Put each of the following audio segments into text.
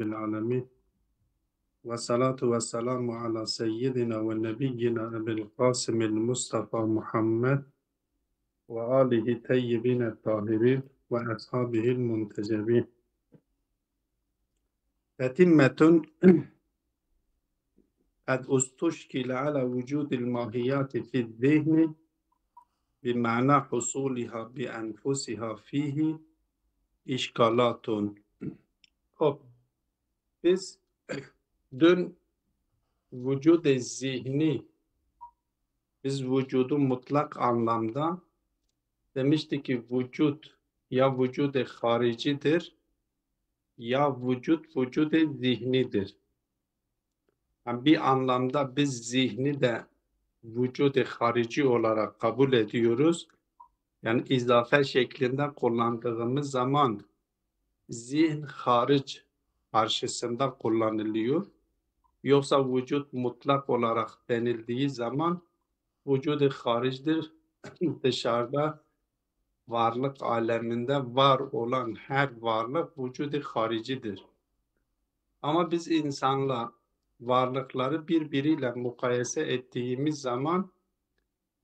العالمين والصلاة والسلام على سيدنا ونبينا أبي القاسم المصطفى محمد وآله الطيبين الطاهرين وأصحابه المنتجبين. تتمة قد استشكل على وجود الماهيات في الذهن بمعنى حصولها بأنفسها فيه إشكالات. خب biz dün vücud-i zihni, biz vücudu mutlak anlamda demiştik ki vücut ya vücud-i haricidir ya vücud-i zihnidir. Yani bir anlamda biz zihni de vücud-i harici olarak kabul ediyoruz. Yani izafe şeklinde kullandığımız zaman zihin hariç karşısında kullanılıyor. Yoksa vücut mutlak olarak denildiği zaman vücud-i haricidir. Dışarıda varlık aleminde var olan her varlık vücud-i haricidir. Ama biz insanla varlıkları birbiriyle mukayese ettiğimiz zaman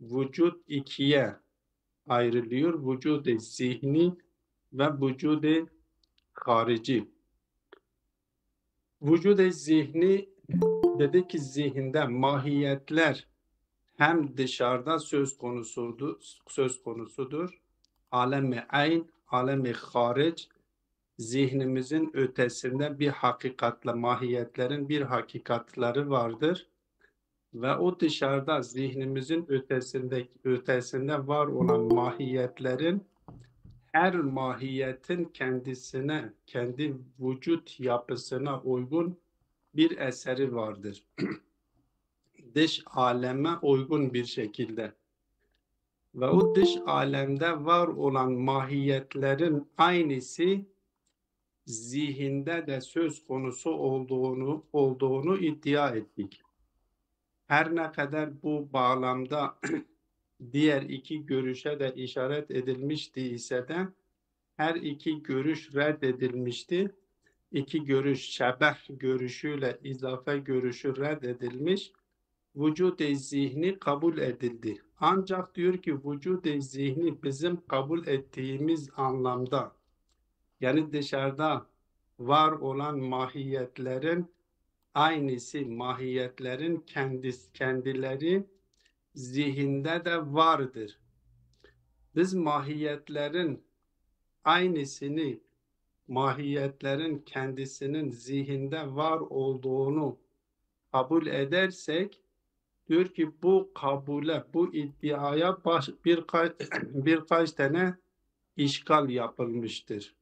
vücut ikiye ayrılıyor. Vücud-i zihni ve vücud-i harici. Vücud-i zihni dedi ki zihinde mahiyetler hem dışarıda söz konusudur. Alem-i ayn, alem-i haric, zihnimizin ötesinde bir hakikatle mahiyetlerin bir hakikatları vardır. Ve o dışarıda zihnimizin ötesinde var olan mahiyetlerin her mahiyetin kendisine, kendi vücut yapısına uygun bir eseri vardır. Dış aleme uygun bir şekilde. Ve o dış alemde var olan mahiyetlerin aynısı zihinde de söz konusu olduğunu iddia ettik. Her ne kadar bu bağlamda diğer iki görüşe de işaret edilmişti ise de her iki görüş reddedilmişti. İki görüş şebeh görüşüyle izafe görüşü reddedilmiş. Vücud-i zihni kabul edildi. Ancak diyor ki vücud-i zihni bizim kabul ettiğimiz anlamda yani dışarıda var olan mahiyetlerin aynısı mahiyetlerin kendileri zihinde de vardır. Biz mahiyetlerin aynısını mahiyetlerin kendisinin zihinde var olduğunu kabul edersek diyor ki bu kabule, bu iddiaya birkaç tane işgal yapılmıştır.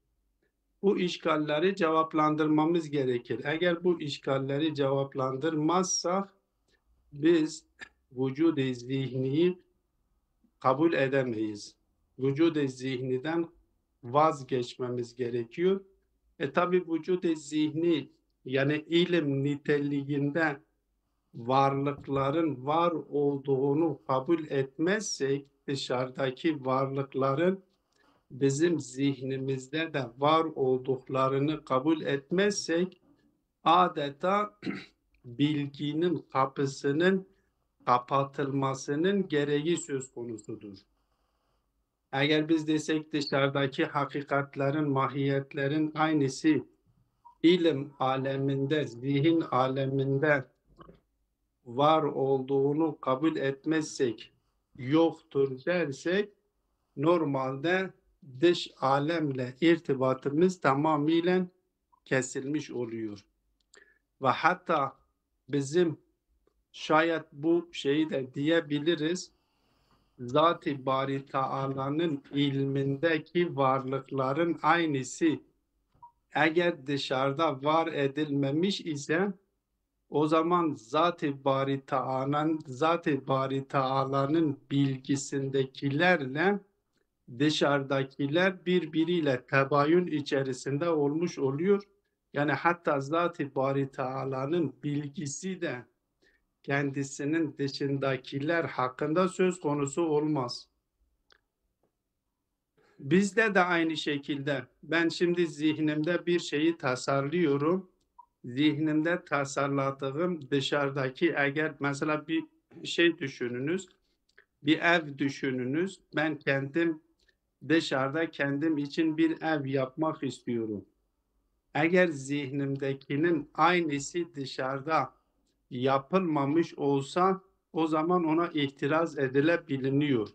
Bu işgalleri cevaplandırmamız gerekir. Eğer bu işgalleri cevaplandırmazsak biz vücud-i zihniyi kabul edemeyiz. Vücud-i zihniden vazgeçmemiz gerekiyor. Tabi vücud-i zihni yani ilim niteliğinde varlıkların var olduğunu kabul etmezsek dışarıdaki varlıkların bizim zihnimizde de var olduklarını kabul etmezsek adeta bilginin kapısının kapatılmasının gereği söz konusudur. Eğer biz desek dışarıdaki hakikatlerin, mahiyetlerin aynısı ilim aleminde, zihin aleminde var olduğunu kabul etmezsek, yoktur dersek normalde dış alemle irtibatımız tamamıyla kesilmiş oluyor. Ve hatta bizim şayet bu şeyi de diyebiliriz, Zat-ı Bari Teala'nın ilmindeki varlıkların aynısı eğer dışarıda var edilmemiş ise o zaman Zat-ı Bari Teala'nın bilgisindekilerle dışarıdakiler birbiriyle tebayün içerisinde olmuş oluyor. Yani hatta Zat-ı Bari Teala'nın bilgisi de kendisinin dışındakiler hakkında söz konusu olmaz. Bizde de aynı şekilde ben şimdi zihnimde bir şeyi tasarlıyorum. zihnimde tasarladığım dışarıdaki eğer mesela bir şey düşününüz, bir ev düşününüz. Ben kendim dışarıda kendim için bir ev yapmak istiyorum. Eğer zihnimdekinin aynısı dışarıda yapılmamış olsa o zaman ona itiraz edilebiliniyor.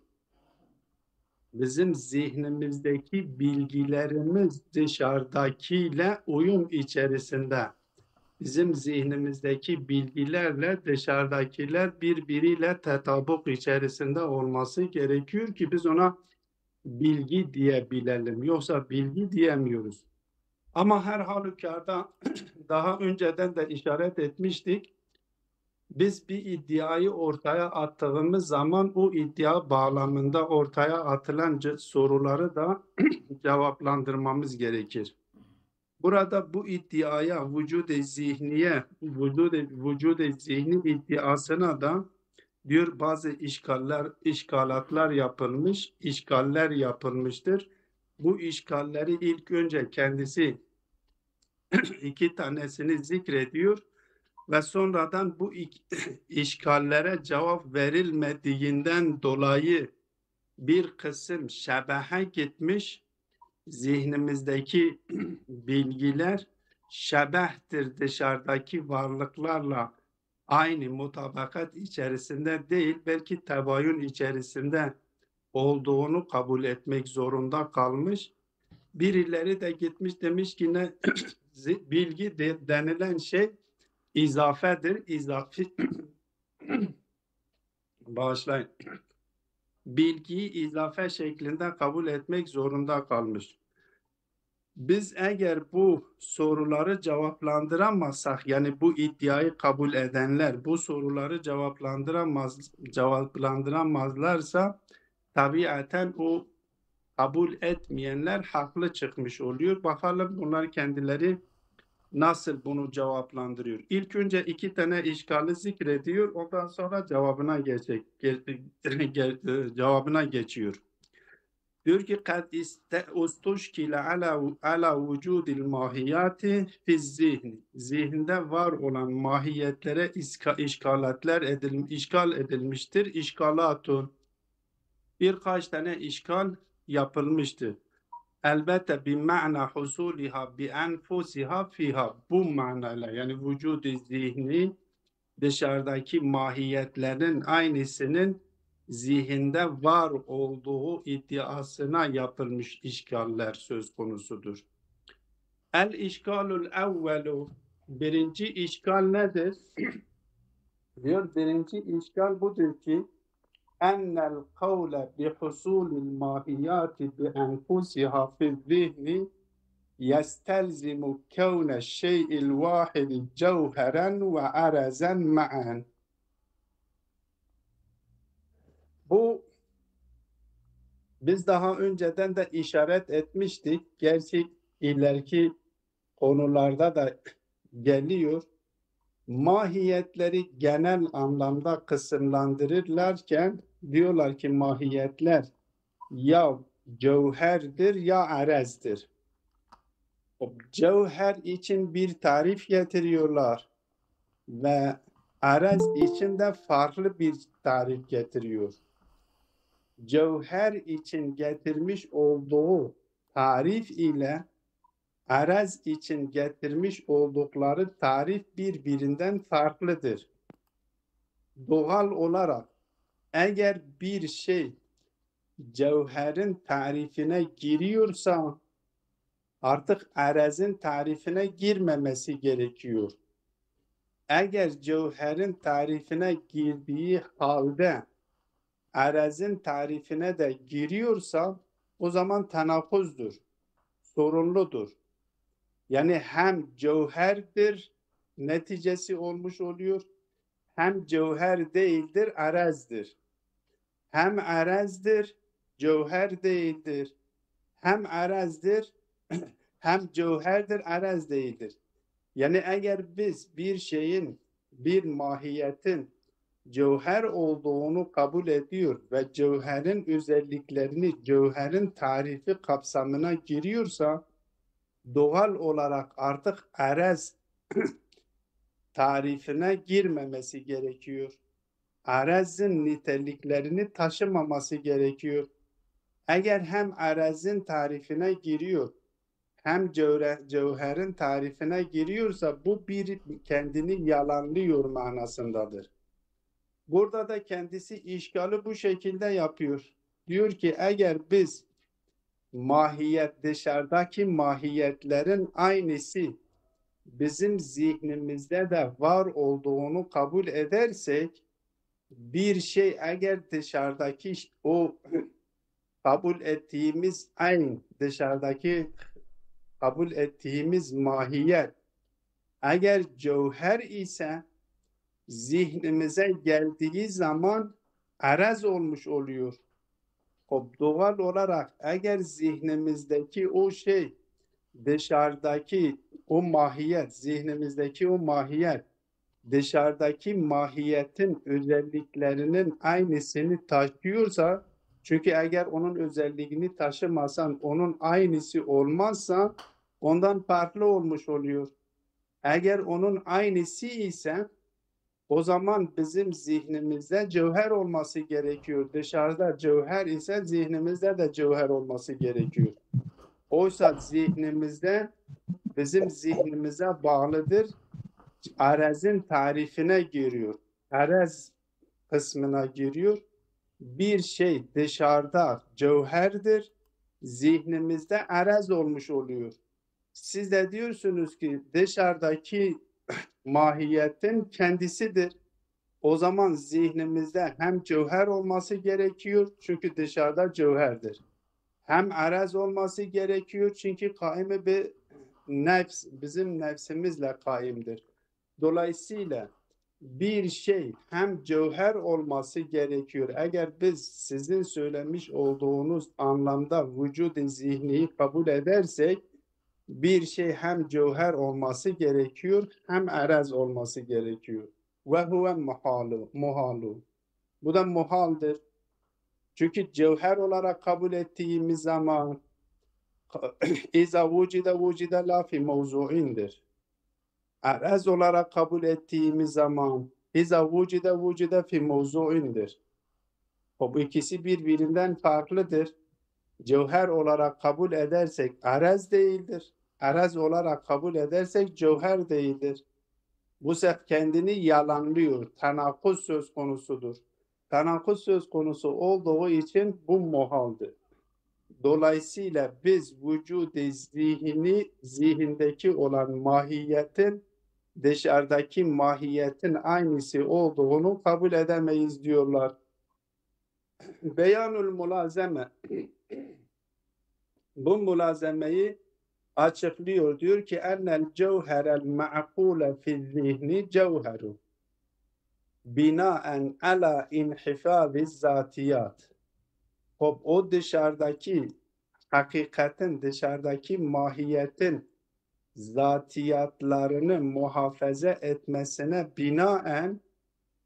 Bizim zihnimizdeki bilgilerimiz dışarıdakiyle uyum içerisinde. Bizim zihnimizdeki bilgilerle dışarıdakiler birbiriyle tetabuk içerisinde olması gerekiyor ki biz ona bilgi diyebilelim. Yoksa bilgi diyemiyoruz. Ama her halükarda daha önceden de işaret etmiştik. Biz bir iddiayı ortaya attığımız zaman o iddia bağlamında ortaya atılan soruları da cevaplandırmamız gerekir. Burada bu iddiaya vücud-i zihniye, vücud-i zihni iddiasına da diyor bazı işgalatlar yapılmış, işgaller yapılmıştır. Bu işgalleri ilk önce kendisi iki tanesini zikrediyor ve sonradan bu işgallere cevap verilmediğinden dolayı bir kısım şebahe gitmiş, zihnimizdeki bilgiler şebehtir dışarıdaki varlıklarla aynı mutabakat içerisinde değil, belki tebayün içerisinde olduğunu kabul etmek zorunda kalmış. Birileri de gitmiş demiş ki ne bilgi denilen şey izafedir. İzafi bağışlayın. Bilgiyi izafe şeklinde kabul etmek zorunda kalmış. Biz eğer bu soruları cevaplandıramazsak, yani bu iddiayı kabul edenler bu soruları cevaplandıramazlarsa tabiaten o kabul etmeyenler haklı çıkmış oluyor. Bakalım bunlar kendileri nasıl bunu cevaplandırıyor? İlk önce iki tane işgali zikrediyor, ondan sonra cevabına geçiyor. Diyor ki kad ustuşkile ala vücudil mahiyati fiz zihni. Zihinde var olan mahiyetlere işgal edilmiştir. İşgalatun. Birkaç tane işgal yapılmıştır. Elbette bir ma'na husuliha bi enfusiha fiha. Bu manayla yani vücudu zihni dışarıdaki mahiyetlerin aynısının zihinde var olduğu iddiasına yapılmış işgaller söz konusudur. El işgalul evvelu, birinci işgal nedir? Diyor birinci işgal budur ki ennel kavle bi husulil mahiyati bi enfusiha fi zihni yestelzimu kevne şey'il vahidi cevheren ve arazen ma'an. Bu biz daha önceden de işaret etmiştik. Gerçi ileriki konularda da geliyor. Mahiyetleri genel anlamda kısımlandırırlarken diyorlar ki mahiyetler ya cevherdir ya arezdir. O cevher için bir tarif getiriyorlar ve arez için de farklı bir tarif getiriyor. Cevher için getirmiş olduğu tarif ile arez için getirmiş oldukları tarif birbirinden farklıdır. Doğal olarak eğer bir şey cevherin tarifine giriyorsa artık arezin tarifine girmemesi gerekiyor. Eğer cevherin tarifine girdiği halde arezin tarifine de giriyorsa o zaman tenakuzdur, sorunludur. Yani hem cevherdir neticesi olmuş oluyor, hem cevher değildir, arezdir. Hem arezdir, cevher değildir. Hem arezdir, hem cevherdir, arez değildir. Yani eğer biz bir şeyin, bir mahiyetin cevher olduğunu kabul ediyor ve cevherin özelliklerini, cevherin tarifi kapsamına giriyorsa doğal olarak artık arez tarifine girmemesi gerekiyor. Arezin niteliklerini taşımaması gerekiyor. Eğer hem arezin tarifine giriyor, hem cevherin tarifine giriyorsa bu bir kendini yalanlıyor manasındadır. Burada da kendisi işgali bu şekilde yapıyor. Diyor ki eğer biz dışarıdaki mahiyetlerin aynısı bizim zihnimizde de var olduğunu kabul edersek, bir şey eğer dışarıdaki o kabul ettiğimiz dışarıdaki kabul ettiğimiz mahiyet eğer cevher ise zihnimize geldiği zaman arez olmuş oluyor. Doğal olarak eğer zihnimizdeki o şey dışarıdaki o mahiyet, zihnimizdeki o mahiyet dışarıdaki mahiyetin özelliklerinin aynısını taşıyorsa, çünkü eğer onun özelliğini taşımasan, onun aynısı olmazsa ondan farklı olmuş oluyor. Eğer onun aynısı ise o zaman bizim zihnimizde cevher olması gerekiyor. Dışarıda cevher ise zihnimizde de cevher olması gerekiyor. Oysa zihnimizde bizim zihnimize bağlıdır. Arezin tarifine giriyor. Arez kısmına giriyor. Bir şey dışarıda cevherdir. Zihnimizde arez olmuş oluyor. Siz de diyorsunuz ki dışarıdaki mahiyetin kendisidir. O zaman zihnimizde hem cevher olması gerekiyor çünkü dışarıda cevherdir. Hem arez olması gerekiyor çünkü kaimi bir nefs, bizim nefsimizle kaimdir. Dolayısıyla bir şey hem cevher olması gerekiyor. Eğer biz sizin söylemiş olduğunuz anlamda vücud-i zihniyi kabul edersek, bir şey hem cevher olması gerekiyor hem arez olması gerekiyor. Ve huve muhalu. Bu da muhaldir. Çünkü cevher olarak kabul ettiğimiz zaman İza vucide la fi mevzuindir. Arez olarak kabul ettiğimiz zaman İza vucide fi mevzuindir. Bu ikisi birbirinden farklıdır. Cevher olarak kabul edersek arez değildir. Arez olarak kabul edersek cevher değildir. Bu sefer kendini yalanlıyor. Tenakuz söz konusudur. Tenakuz söz konusu olduğu için bu muhaldir. Dolayısıyla biz vücud-i zihindeki olan mahiyetin dışarıdaki mahiyetin aynısı olduğunu kabul edemeyiz diyorlar. Beyanul mulazeme, bu mulazemeyi açıklıyor. Diyor ki ennel cevherel ma'kule fi zihni cevheru binaen ala inhifaziz zatiyat. O dışarıdaki hakikatin, dışarıdaki mahiyetin zatiyatlarını muhafaza etmesine binaen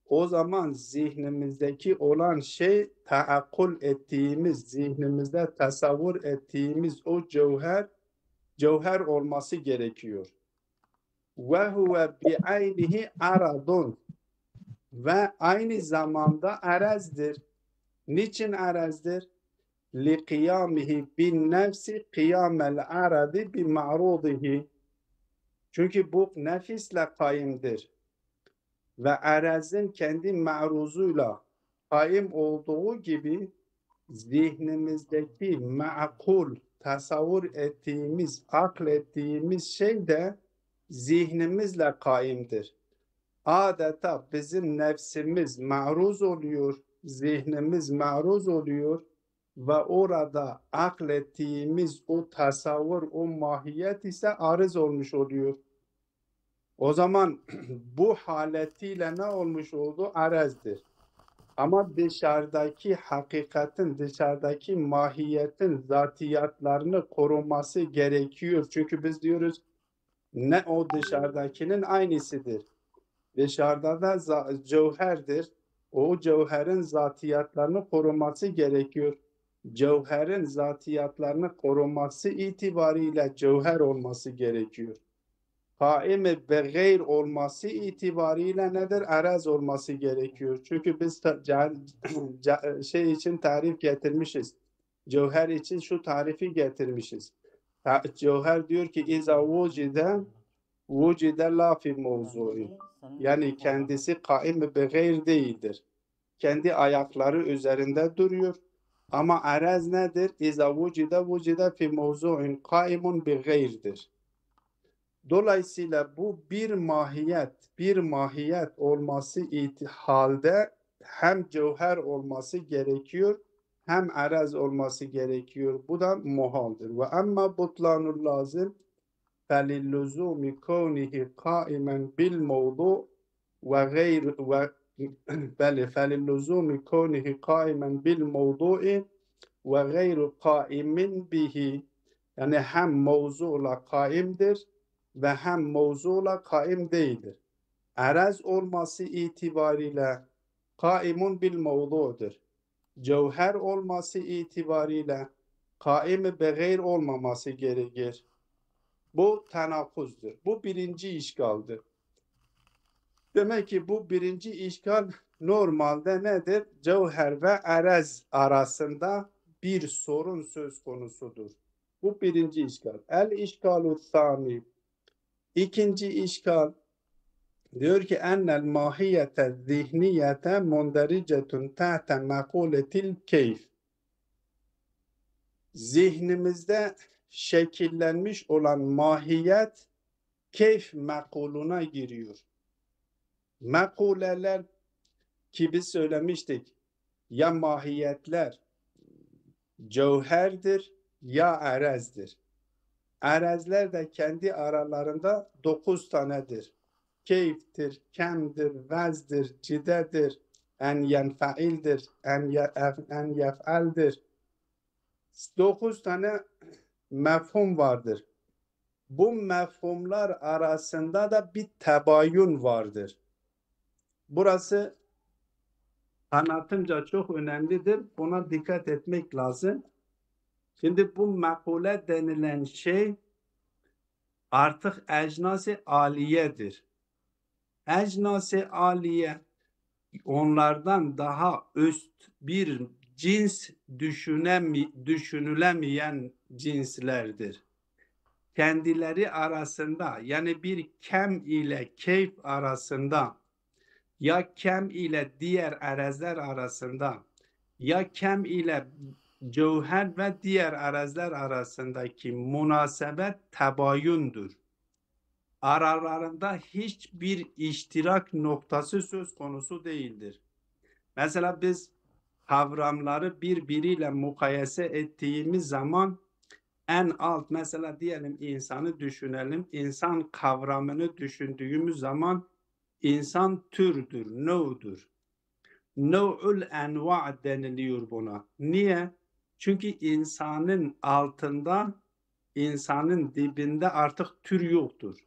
o zaman zihnimizdeki olan şey taakkul ettiğimiz, zihnimizde tasavvur ettiğimiz o cevher olması gerekiyor. Ve huve bi'aynihi aradun, ve aynı zamanda arezdir. Niçin arezdir? لِقِيَامِهِ بِالنَّفْسِ قِيَامَ الْعَرَضِ بِمَعْرُضِهِ. Çünkü bu nefisle kaimdir. Ve arezin kendi ma'ruzuyla kaim olduğu gibi zihnimizdeki ma'kul, tasavvur ettiğimiz, aklettiğimiz şey de zihnimizle kaimdir. Adeta bizim nefsimiz ma'ruz oluyor, zihnimiz ma'ruz oluyor ve orada aklettiğimiz o tasavvur, o mahiyet ise arız olmuş oluyor. O zaman bu haletiyle ne olmuş oldu? Arezdir. Ama dışarıdaki hakikatin, dışarıdaki mahiyetin zatiyatlarını koruması gerekiyor. Çünkü biz diyoruz ne o dışarıdakinin aynısıdır. Dışarıda da cevherdir. O cevherin zatiyatlarını koruması gerekiyor. Cevherin zatiyatlarını koruması itibariyle cevher olması gerekiyor. kaim-i begayr olması itibariyle nedir? Araz olması gerekiyor. Çünkü biz şey için tarif getirmişiz. Cevher için şu tarifi getirmişiz. Cevher diyor ki İza vucide la fi mevzu'i. Yani kendisi kaim-i begayr değildir. Kendi ayakları üzerinde duruyor. Ama araz nedir? İza vucide fi mevzu'in kaimun begayrdir. Dolayısıyla bu bir mahiyet olması halde hem cevher olması gerekiyor hem araz olması gerekiyor. Bu da muhaldir. Ve amma butlanul lazım felilluzumi kavnihi kaimen bil mevdu ve gayr ve beli felilluzumi kavnihi kaimen bil mevdu'i ve gayru kaimin bihi. Yani hem mevzuyla kaimdir ve hem mevzuyla kaim değildir. Araz olması itibariyle kaimun bil mevdu'dur. Cevher olması itibariyle kaim-i begayr olmaması gerekir. Bu tenakuzdur. Bu birinci işgaldir. Demek ki bu birinci işgal normalde nedir? Cevher ve araz arasında bir sorun söz konusudur. Bu birinci işgal. El işgalu thani. İkinci işgal diyor ki ennel mahiyete zihniyete mundericetun tahte mekuletil keyf. Zihnimizde şekillenmiş olan mahiyet keyf mekuluna giriyor. Mekuleler ki biz söylemiştik ya mahiyetler cevherdir ya arazdır. Arazler de kendi aralarında 9 tanedir. Keyftir, kemdir, vezdir, cidedir, en yenfaildir, en yef'aldir. 9 tane mefhum vardır. Bu mefhumlar arasında da bir tebayün vardır. Burası anlatımca çok önemlidir. Buna dikkat etmek lazım. Şimdi bu mekule denilen şey artık ecnas-ı aliyedir. Ecnas-ı aliye onlardan daha üst bir cins düşünülemeyen cinslerdir. Kendileri arasında yani bir kem ile keyf arasında ya kem ile diğer arazlar arasında ya kem ile cevher ve diğer arazlar arasındaki münasebet tebayündür. Aralarında hiçbir iştirak noktası söz konusu değildir. Mesela biz kavramları birbiriyle mukayese ettiğimiz zaman en alt mesela diyelim insanı düşünelim. İnsan kavramını düşündüğümüz zaman insan türdür, nev'dur. Nev'ül enva deniliyor buna. Niye? Çünkü insanın altında, insanın dibinde artık tür yoktur.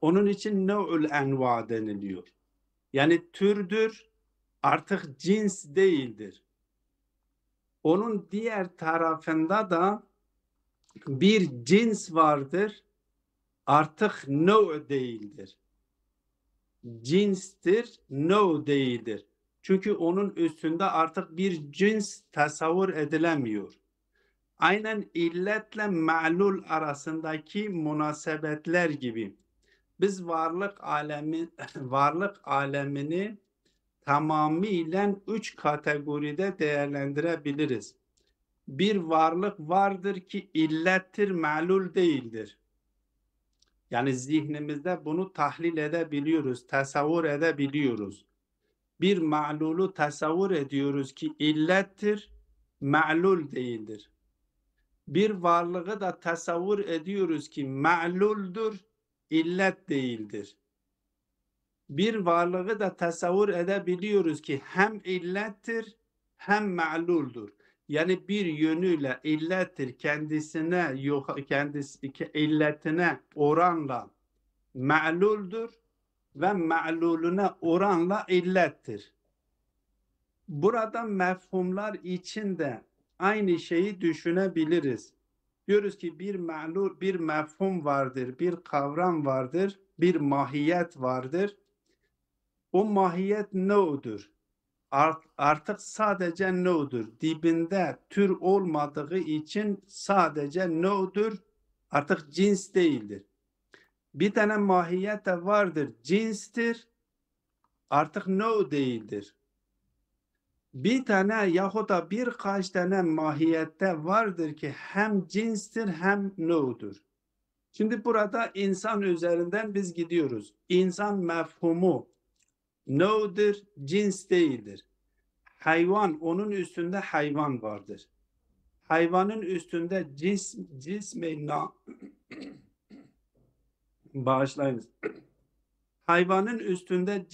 Onun için nev'ül enva deniliyor. Yani türdür, artık cins değildir. Onun diğer tarafında da bir cins vardır, artık nev değildir. Cinstir, nev değildir. Çünkü onun üstünde artık bir cins tasavvur edilemiyor. Aynen illetle ma'lul arasındaki münasebetler gibi. Biz varlık alemini tamamıyla 3 kategoride değerlendirebiliriz. Bir varlık vardır ki illettir, ma'lul değildir. Yani zihnimizde bunu tahlil edebiliyoruz, tasavvur edebiliyoruz. Bir ma'lulu tasavvur ediyoruz ki illettir, ma'lul değildir. Bir varlığı da tasavvur ediyoruz ki ma'luldur, illet değildir. Bir varlığı da tasavvur edebiliyoruz ki hem illettir hem ma'luldur. Yani bir yönüyle illettir, kendisi illetine oranla ma'luldur ve ma'lulüne oranla illettir. Burada mefhumlar içinde aynı şeyi düşünebiliriz. Diyoruz ki bir ma'lul, bir mefhum vardır, bir kavram vardır, bir mahiyet vardır. O mahiyet nedir? Artık sadece nedir? Dibinde tür olmadığı için sadece nedir? Artık cins değildir. Bir tane mahiyet de vardır, cinstir, artık ne değildir. Bir tane yahut da birkaç tane mahiyette vardır ki hem cinstir hem nedir. Şimdi burada insan üzerinden biz gidiyoruz. İnsan mefhumu nedir? Cins değildir. Hayvan, onun üstünde hayvan vardır. Hayvanın üstünde cismi bağışlayınız. Hayvanın üstünde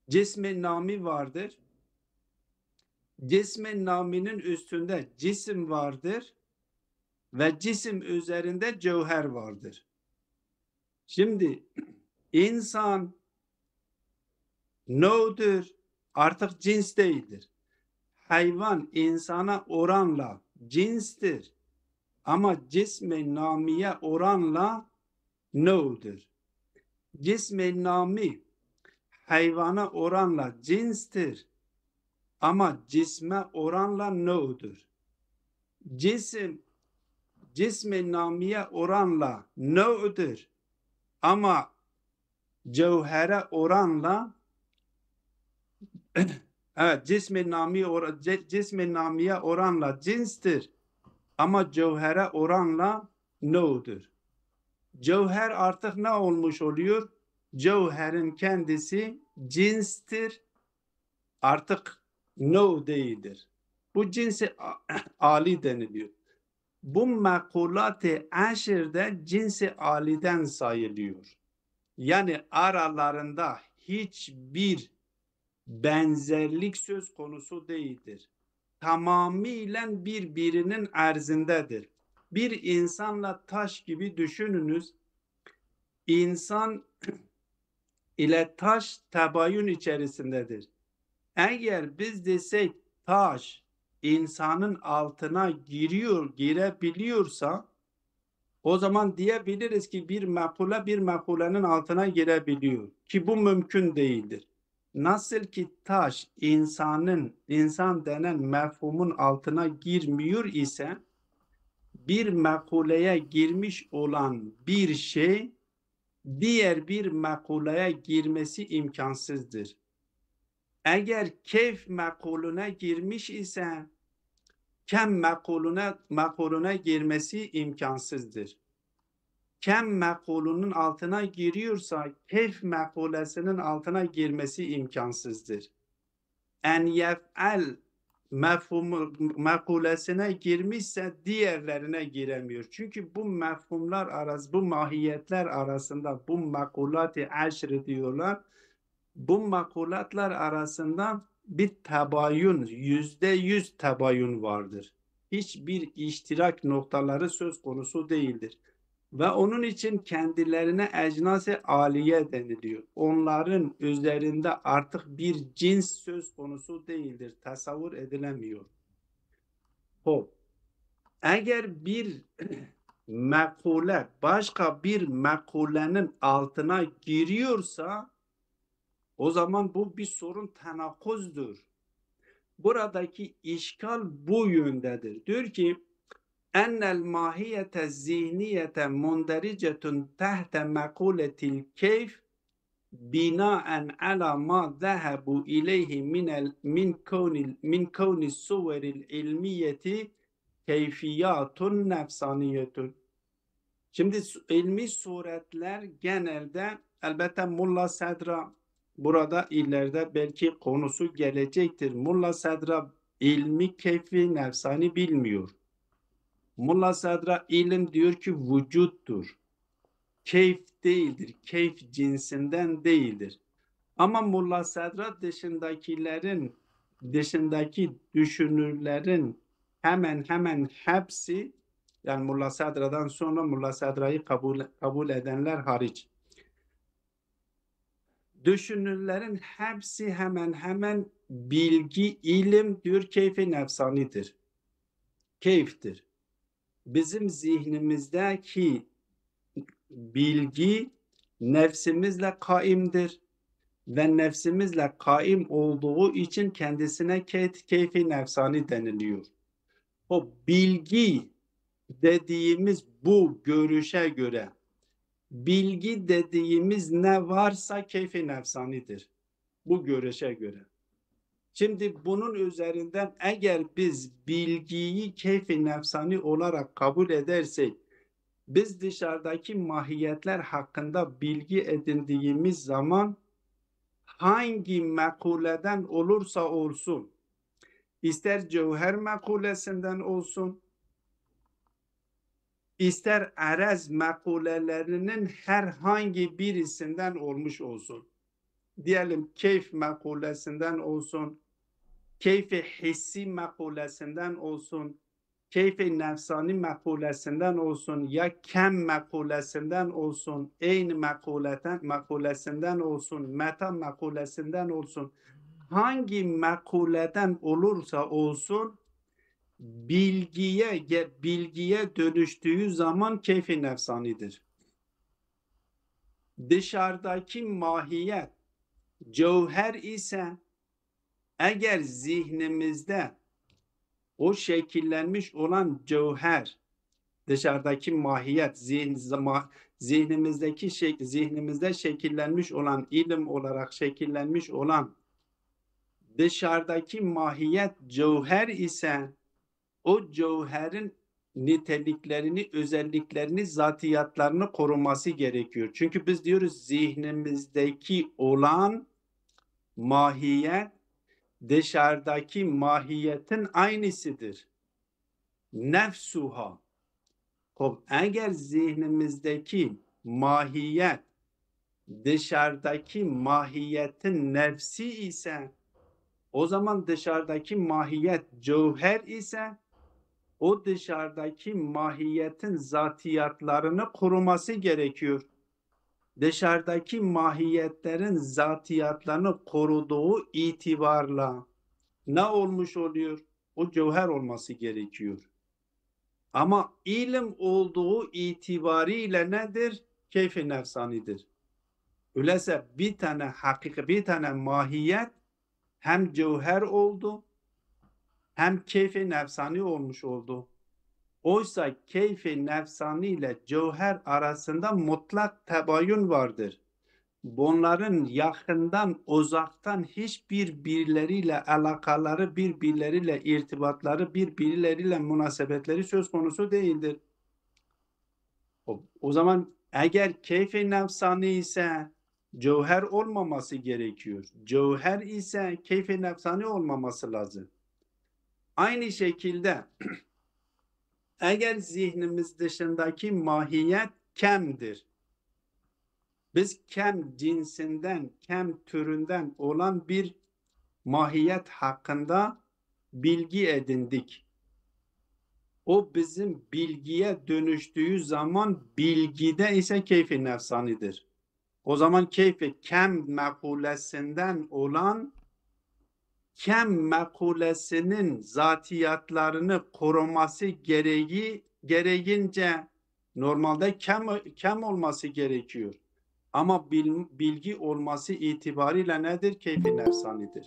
cismi nami vardır. Cismi naminin üstünde cisim vardır ve cisim üzerinde cevher vardır. Şimdi insan nedir? Artık cins değildir. Hayvan insana oranla cinstir ama cismi namiye oranla nedir? Cismi nami hayvana oranla cinstir ama cisme oranla nedir? Cismi namiye oranla nedir? Ama cevhere oranla evet cismi namiye oranla cinstir ama cevhere oranla nedir? Cevher artık ne olmuş oluyor? Cevherin kendisi cinstir, artık no değildir. Bu cinsi ali deniliyor. Bu mekulat-ı aşirde cinsi aliden sayılıyor. Yani aralarında hiçbir benzerlik söz konusu değildir. Tamamıyla birbirinin erzindedir. Bir insanla taş gibi düşününüz. İnsan ile taş tebayün içerisindedir. Eğer biz desek taş insanın altına girebiliyorsa o zaman diyebiliriz ki bir mekule bir mekulenin altına girebiliyor ki bu mümkün değildir. Nasıl ki taş insan denen mefhumun altına girmiyor ise bir mekuleye girmiş olan bir şey diğer bir mekuleye girmesi imkansızdır. Eğer keyf mekulüne girmiş ise kem mekulüne girmesi imkansızdır. Kem mekulünün altına giriyorsa keyf mekulesinin altına girmesi imkansızdır. En yef'al mekulesine girmişse diğerlerine giremiyor. Çünkü bu mefhumlar arası, bu mahiyetler arasında bu mekulat-ı aşr diyorlar. Bu mekulatlar arasında bir tebayün, %100 tebayün vardır. Hiçbir iştirak noktaları söz konusu değildir. Ve onun için kendilerine ecnas-ı aliye deniliyor. Onların üzerinde artık bir cins söz konusu değildir. Tasavvur edilemiyor. Hop. Eğer bir mekule başka bir mekulenin altına giriyorsa o zaman bu bir sorun, tenakuzdur. Buradaki işgal bu yöndedir. Diyor ki ennel mahiyete zihniyete mundericetun tehte mekuletil keyf binaen ala ma zehebu ileyhi min kavni suveril ilmiyeti keyfiyatun nefsaniyetun. Şimdi ilmi suretler genelde elbette Mulla Sedra burada ileride belki konusu gelecektir. Mulla Sedra ilmi keyfi nefsani bilmiyor. Mulla Sadra ilim diyor ki vücuttur. Keyf değildir. Keyf cinsinden değildir. Ama Mulla Sadra dışındaki düşünürlerin hemen hepsi yani Mulla Sadra'dan sonra Mulla Sadra'yı kabul edenler hariç düşünürlerin hepsi hemen bilgi, ilim diyor keyfi nefsanidir. keyiftir. Bizim zihnimizdeki bilgi nefsimizle kaimdir ve nefsimizle kaim olduğu için kendisine keyfi nefsani deniliyor. O bilgi dediğimiz bu görüşe göre bilgi dediğimiz ne varsa keyfi nefsanidir. Bu görüşe göre. Şimdi bunun üzerinden eğer biz bilgiyi keyfi nefsani olarak kabul edersek, biz dışarıdaki mahiyetler hakkında bilgi edindiğimiz zaman hangi mekuleden olursa olsun, ister cevher mekulesinden olsun, ister erez mekulelerinin herhangi birisinden olmuş olsun, diyelim keyf mekulesinden olsun, keyfi hissi mekulesinden olsun, keyfi nefsani mekulesinden olsun, ya kem mekulesinden olsun, eyn mekulesinden olsun, meta mekulesinden olsun, hangi mekuleden olursa olsun, bilgiye dönüştüğü zaman keyfi nefsanidir. Dışarıdaki mahiyet cevher ise eğer zihnimizde o şekillenmiş olan cevher, dışarıdaki mahiyet, zihnimizde şekillenmiş olan, ilim olarak şekillenmiş olan dışarıdaki mahiyet cevher ise o cevherin niteliklerini, özelliklerini, zatiyatlarını koruması gerekiyor. Çünkü biz diyoruz zihnimizdeki olan mahiyet dışarıdaki mahiyetin aynısıdır. Nefsuha. Eğer zihnimizdeki mahiyet dışarıdaki mahiyetin nefsi ise, o zaman dışarıdaki mahiyet cevher ise, o dışarıdaki mahiyetin zatiyatlarını koruması gerekiyor. Dışarıdaki mahiyetlerin zatiyatlarını koruduğu itibarla ne olmuş oluyor? O cevher olması gerekiyor. Ama ilim olduğu itibariyle nedir? Keyfi nefsanidir. Öyleyse bir tane hakika, bir tane mahiyet hem cevher oldu, hem keyfi nefsani olmuş oldu. Oysa keyfi nefsani ile cevher arasında mutlak tebayün vardır. Bunların yakından, uzaktan birbirleriyle alakaları, birbirleriyle irtibatları, birbirleriyle münasebetleri söz konusu değildir. O zaman eğer keyfi nefsani ise cevher olmaması gerekiyor. Cevher ise keyfi nefsani olmaması lazım. Aynı şekilde eğer zihnimiz dışındaki mahiyet kemdir, biz kem cinsinden, kem türünden olan bir mahiyet hakkında bilgi edindik. O bizim bilgiye dönüştüğü zaman bilgide ise keyfi nefsanidir. O zaman keyfi kem mekulesinden olan kem mekulesinin zatiyatlarını koruması gereğince normalde kem olması gerekiyor. Ama bilgi olması itibariyle nedir? Keyfi nefsanidir.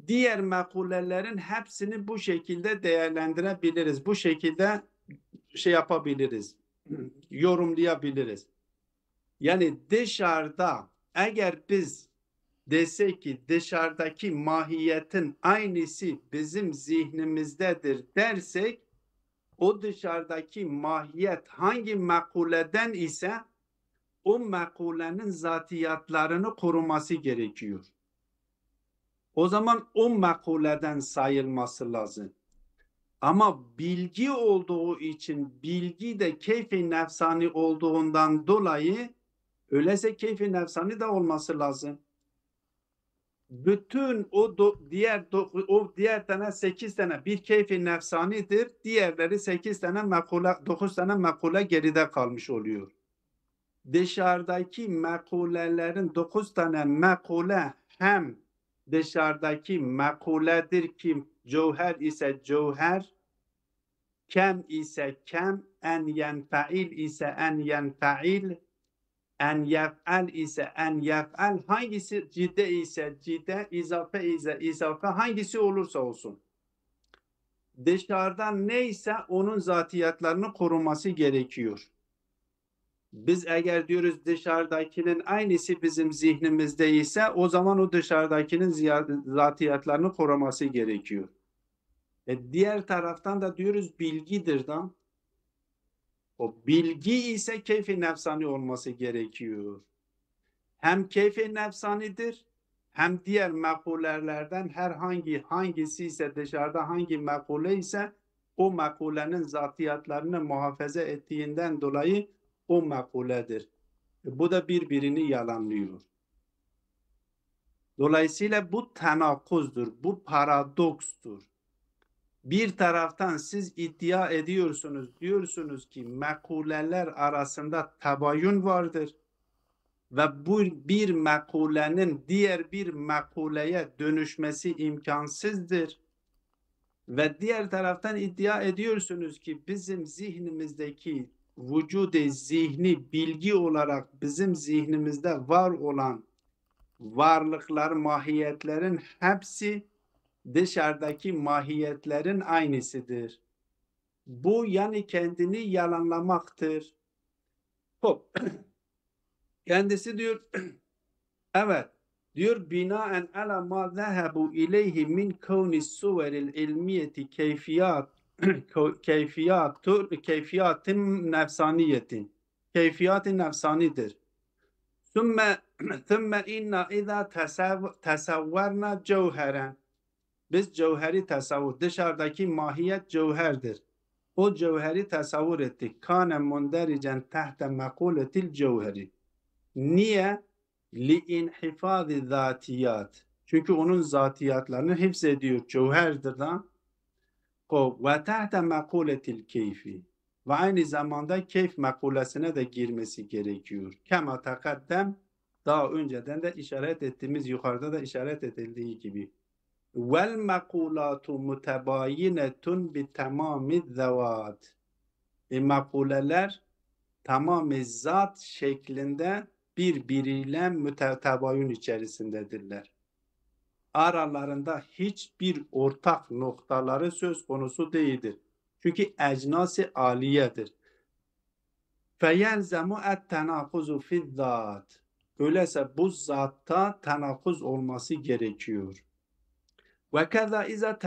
Diğer mekulelerin hepsini bu şekilde değerlendirebiliriz. Bu şekilde yapabiliriz. Yorumlayabiliriz. Yani dışarıda eğer biz desek ki dışarıdaki mahiyetin aynısı bizim zihnimizdedir dersek, o dışarıdaki mahiyet hangi mekuleden ise o mekulenin zatiyatlarını koruması gerekiyor. O zaman o mekuleden sayılması lazım. Ama bilgi olduğu için, bilgi de keyfi nefsani olduğundan dolayı öyleyse keyfi nefsani de olması lazım. Bütün o diğer tane 8 tane bir keyfi nefsanidir. Diğerleri 8 tane mekule, 9 tane mekule geride kalmış oluyor. Dışarıdaki mekulelerin 9 tane mekule hem dışarıdaki mekuledir ki cevher ise cevher, kem ise kem, en yenfeil ise en yenfeil, en yef'al ise en yef'al, hangisi cidde ise cidde, izafe ise izafe, hangisi olursa olsun. Dışarıdan neyse onun zatiyatlarını koruması gerekiyor. Biz eğer diyoruz dışarıdakinin aynısı bizim zihnimizde ise o zaman o dışarıdakinin zatiyatlarını koruması gerekiyor. Diğer taraftan da diyoruz bilgidir da. O bilgi ise keyfi nefsani olması gerekiyor. Hem keyfi nefsanidir hem diğer mekulelerden hangisi ise dışarıda hangi mekule ise o mekulenin zatiyatlarını muhafaza ettiğinden dolayı o mekuledir. Bu da birbirini yalanlıyor. Dolayısıyla bu tenakuzdur, bu paradokstur. Bir taraftan siz iddia ediyorsunuz, diyorsunuz ki mekuleler arasında tabayun vardır ve bu bir mekulenin diğer bir mekuleye dönüşmesi imkansızdır. Ve diğer taraftan iddia ediyorsunuz ki bizim zihnimizdeki vücudu zihni bilgi olarak bizim zihnimizde var olan varlıklar, mahiyetlerin hepsi dışarıdaki mahiyetlerin aynısıdır. Bu yani kendini yalanlamaktır. Hop. Kendisi diyor evet diyor binaen ala ma zahabu ileyhi min kavni suveril ilmiyeti keyfiyatin nefsaniyetin. Keyfiyatin nefsanidir. Thumma inna iza tasavvarna cevheren. Biz cevheri tasavvur, dışarıdaki mahiyet cevherdir. O cevheri tasavvur ettik. Kâne mundericen tahte mekuletil cevheri. Niye? Li'inhifâzi zatiyat. Çünkü onun zatiyatlarını hifzediyor. Cevherdir da. Ve tahte mekuletil keyfi. Ve aynı zamanda keyf mekulesine de girmesi gerekiyor. Kema takaddem, daha önceden de işaret ettiğimiz, yukarıda da işaret edildiği gibi. Vel mekulatu mutebayinetun bi tamami zevat. Mekuleler tamamı zat şeklinde birbiriyle mütebayün içerisindedirler. Aralarında hiçbir ortak noktaları söz konusu değildir. Çünkü ecnası aliyedir. Feyelzemu et-tenakuzu fizzat. Öyleyse bu zatta tenakuz olması gerekiyor. Ve keza iza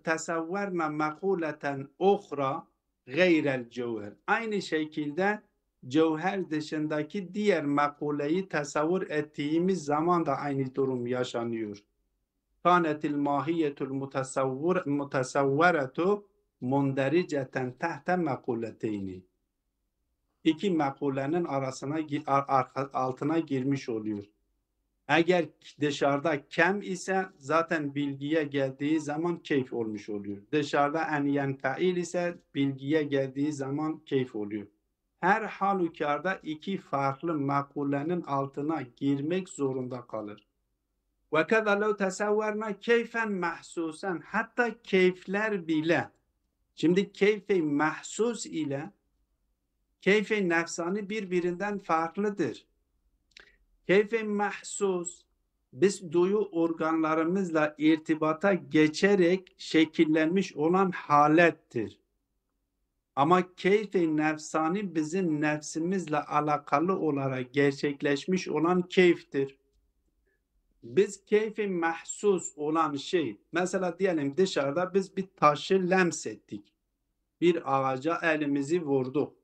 tesavverna mekuleten ukhra gayrel cevher. Aynı şekilde cevher dışındaki diğer mekuleyi tasavvur ettiğimiz zaman da aynı durum yaşanıyor. Kanetil mahiyetul mutasavveretu mundericeten tahte mekuleteyni. İki mekulenin altına girmiş oluyor. Eğer dışarıda kem ise zaten bilgiye geldiği zaman keyf olmuş oluyor. Dışarıda en yenfeil ise bilgiye geldiği zaman keyf oluyor. Her halükarda iki farklı mekulenin altına girmek zorunda kalır. Ve keza lev tesavverna keyfen mahsusen, hatta keyfler bile. Şimdi keyfe mahsus ile keyfe nefsani birbirinden farklıdır. Keyfe mahsus, biz duyu organlarımızla irtibata geçerek şekillenmiş olan halettir. Ama keyfe nefsani bizim nefsimizle alakalı olarak gerçekleşmiş olan keyiftir. Biz keyfi mahsus olan şey, mesela diyelim dışarıda biz bir taşı lemsettik. Bir ağaca elimizi vurduk.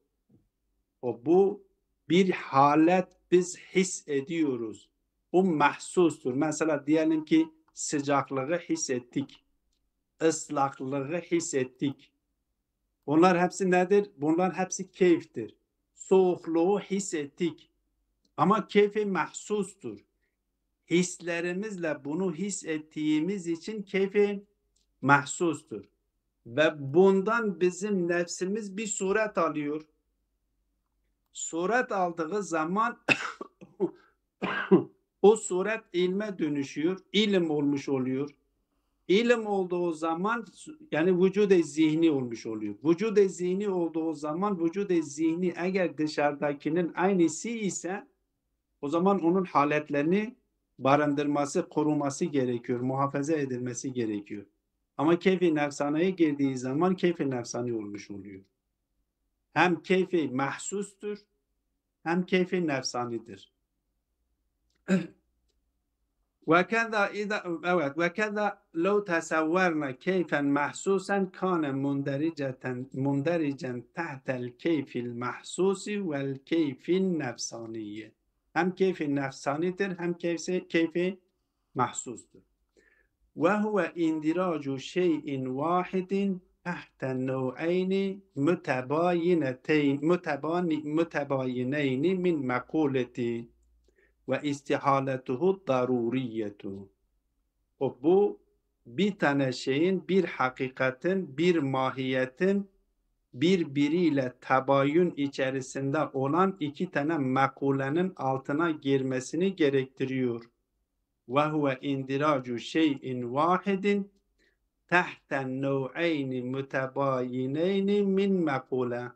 Bu bir halet, biz his ediyoruz. Bu mahsustur. Mesela diyelim ki sıcaklığı hissettik. Islaklığı hissettik. Bunlar hepsi nedir? Bunlar hepsi keyiftir. Soğukluğu hissettik. Ama keyfi mahsustur. Hislerimizle bunu hissettiğimiz için keyfi mahsustur. Ve bundan bizim nefsimiz bir suret alıyor. Suret aldığı zaman o suret ilme dönüşüyor, ilim olmuş oluyor. İlim olduğu zaman yani vücud-i zihni olmuş oluyor. Vücud-i zihni olduğu zaman vücud-i zihni eğer dışarıdakinin aynısı ise o zaman onun haletlerini barındırması, koruması gerekiyor, muhafaza edilmesi gerekiyor. Ama keyfi nefsaneye girdiği zaman keyfi nefsani olmuş oluyor. Hem keyfi mahsustur hem keyfi nefsanidir. وكذا إذا وكذا لو تصورنا كيفا محسوسا كان مندرجا تحت الكيف المحسوس والكيف النفساني. هم كيف نفسانيdir hem keyfi mahsustur. وهو اندراج شيء واحد تحت النوعين متباينين من مقولة ve istihaletuhu daruriyetu. Bu bir tane şeyin, bir hakikatin, bir mahiyetin birbiriyle tabayün içerisinde olan iki tane mekulenin altına girmesini gerektiriyor. Ve huve indiracu şeyin vahidin tahten nev'eyni mütebayineyni min mekule.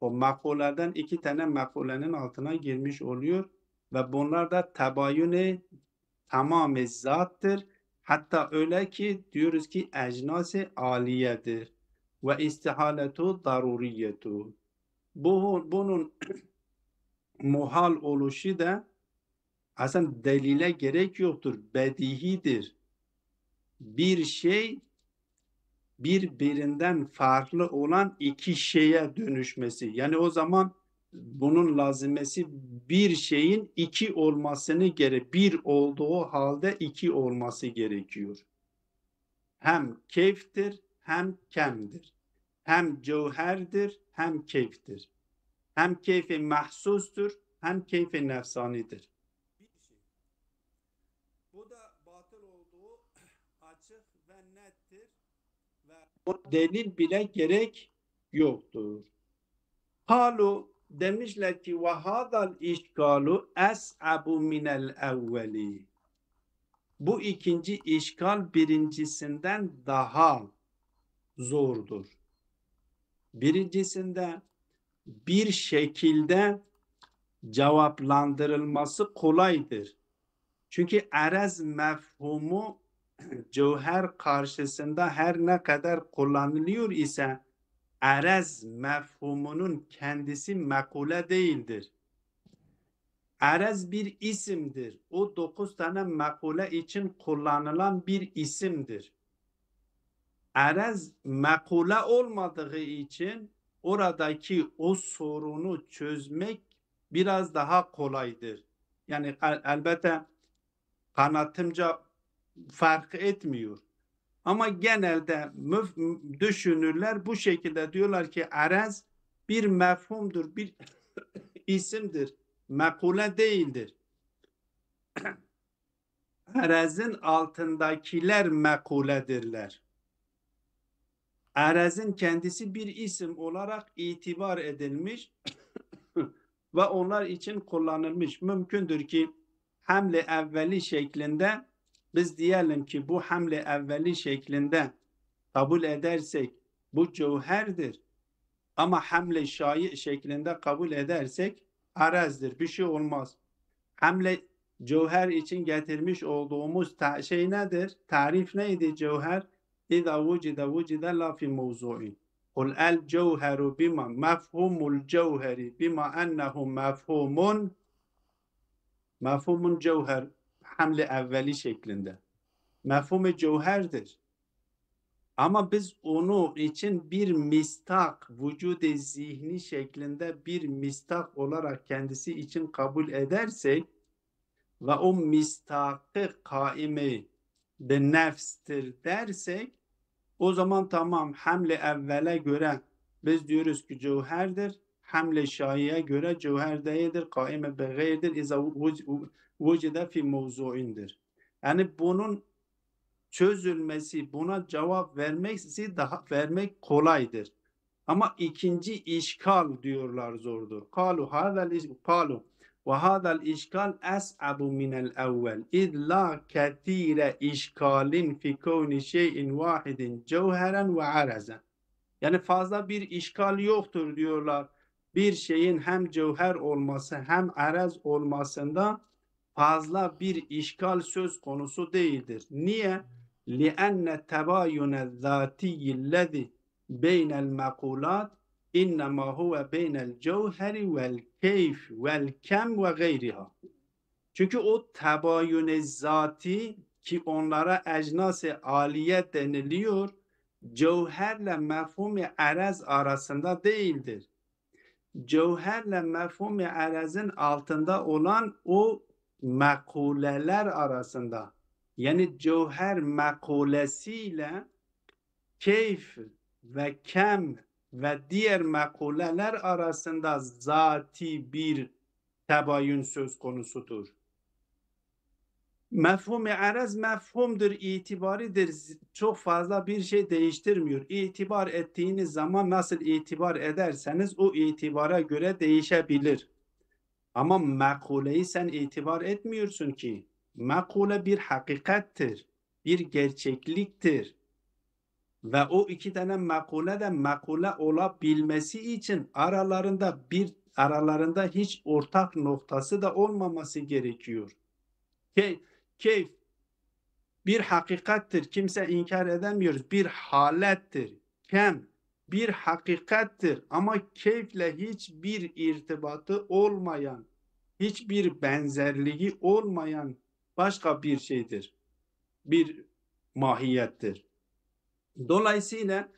O makulelerden iki tane makulenin altına girmiş oluyor ve bunlar da tabayün-i tamam-ı zattır. Hatta öyle ki diyoruz ki ecnas-ı aliyedir ve istihaletu daruriyetu. Bunun muhal oluşu da aslında delile gerek yoktur. Bedihidir. Bir şey birbirinden farklı olan iki şeye dönüşmesi. Yani o zaman bunun lazımesi bir şeyin iki olmasını bir olduğu halde iki olması gerekiyor. Hem keyftir hem kemdir. Hem cevherdir hem keyftir. Hem keyfi mahsustur hem keyfi nefsanidir. Bu da batıl olduğu açık ve nettir. O delil bile gerek yoktur. Halu demişler ki ve hadal işgalu es'abu minel evveli. Bu ikinci işgal birincisinden daha zordur. Birincisinde bir şekilde cevaplandırılması kolaydır. Çünkü erez mefhumu cevher karşısında her ne kadar kullanılıyor ise erez mefhumunun kendisi mekule değildir. Erez bir isimdir. O 9 tane mekule için kullanılan bir isimdir. Erez mekule olmadığı için oradaki o sorunu çözmek biraz daha kolaydır. Yani elbette kanatımca fark etmiyor. Ama genelde düşünürler bu şekilde diyorlar ki erez bir mefhumdur, bir isimdir, mekule değildir. Erezin altındakiler mekuledirler. Erezin kendisi bir isim olarak itibar edilmiş ve onlar için kullanılmış. Mümkündür ki hamle evveli şeklinde biz diyelim ki bu hamle evveli şeklinde kabul edersek bu cevherdir. Ama hamle şai şeklinde kabul edersek arezdir. Bir şey olmaz. Hamle cevher için getirmiş olduğumuz şey nedir? Tarif neydi cevher? İza vucide la fi mevzu'in. Kul el cevheru bima mefhumul cevheri bima ennehu mefhumun cevher hamle evveli şeklinde. Mefhum-i cevherdir. Ama biz onu için bir mistak, vücud-i zihni şeklinde bir mistak olarak kendisi için kabul edersek ve o mistakı kaime de nefstir dersek o zaman tamam hamle evvele göre biz diyoruz ki cevherdir. Hamle şaiye göre cevher değildir. Kaime be gayrdir. İza vücide fi mevzuindir. Yani bunun çözülmesi, buna cevap vermek kolaydır. Ama ikinci işgal diyorlar zordur. Kalu وهذا الإشكال أصعب من الأول إذ لا كثير إشكال في كون شيء واحد جوهرا وعرزا. Yani fazla bir işgal yoktur diyorlar. Bir şeyin hem cevher olması hem arez olmasında fazla bir işgal söz konusu değildir. Niye? لِأَنَّ تَبَايُنَ الذَّاتِيِّ الَّذِي بَيْنَ الْمَقُولَاتِ اِنَّمَا هُوَ بَيْنَ الْجَوْهَرِ وَالْكَيْفِ وَالْكَمْ وَغَيْرِهَا. Çünkü o tebayün zati ki onlara ecnas-ı aliye deniliyor, cevherle mefhum-i arez arasında değildir. Cevherle mefhum-i arezin altında olan o mekuleler arasında. Yani cevher mekulesiyle keyf ve kem ve diğer mekuleler arasında zati bir tebayün söz konusudur. Mefhum-i arez mefhumdur, itibaridir. Çok fazla bir şey değiştirmiyor. İtibar ettiğiniz zaman nasıl itibar ederseniz o itibara göre değişebilir. Ama mekuleyi sen itibar etmiyorsun ki. Mekule bir hakikattir, bir gerçekliktir. Ve o iki tane mekule de mekule olabilmesi için aralarında hiç ortak noktası da olmaması gerekiyor. Keyf bir hakikattir. Kimse inkar edemiyoruz. Bir halettir. Kem bir hakikattir. Ama keyifle hiçbir irtibatı olmayan, hiçbir benzerliği olmayan başka bir şeydir. Bir mahiyettir. Dolayısıyla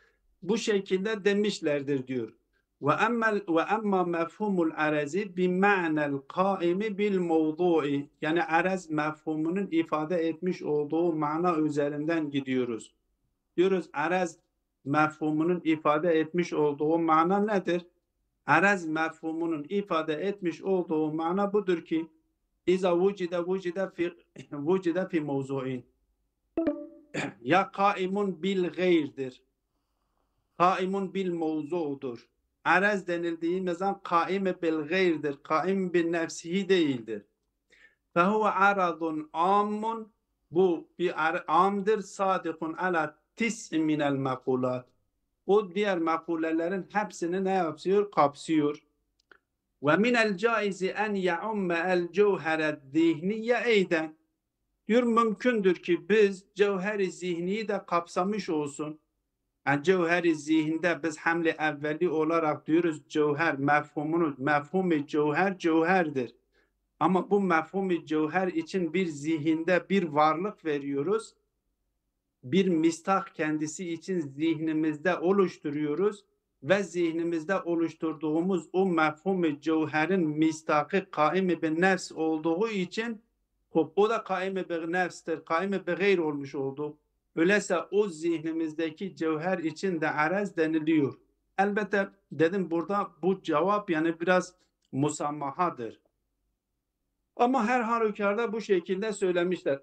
bu şekilde demişlerdir diyor. وَأَمَّا مَفْهُمُ الْعَرَزِ بِمَعْنَ الْقَائِمِ بِالْمَوْضُعِ. Yani arez mefhumunun ifade etmiş olduğu mana üzerinden gidiyoruz. Diyoruz arez mefhumunun ifade etmiş olduğu mana nedir? Arez mefhumunun ifade etmiş olduğu mana budur ki İza vucide fi mevzu'in. Ya kaimun bil gayrdir. Kaimun bil mevzu'dur. Arez denildiği zaman kaime bil gayrdir. Kaim bil nefsihi değildir. Fehuve aradun ammun. Bu bir amdır. Sadikun ala tis'i minel mekulat. O diğer mekulelerin hepsini ne yapıyor? Kapsıyor. Ve minel caizi en ya'umme el cevhered zihniye eyden. Diyor mümkündür ki biz cevher-i zihniyi de kapsamış olsun. Yani cevher-i zihinde biz hamle evveli olarak diyoruz cevher mefhum-i cevher cevherdir. Ama bu mefhum-i cevher için bir zihinde bir varlık veriyoruz. Bir mistak kendisi için zihnimizde oluşturuyoruz ve zihnimizde oluşturduğumuz o mefhum-i cevherin mistakı kaim-i bin nefs olduğu için o da kaim-i bin nefstir, kaim-i bin gayr olmuş oldu. Öyleyse o zihnimizdeki cevher için de arez deniliyor. Elbette dedim burada bu cevap yani biraz musammahadır. Ama her halükarda bu şekilde söylemişler.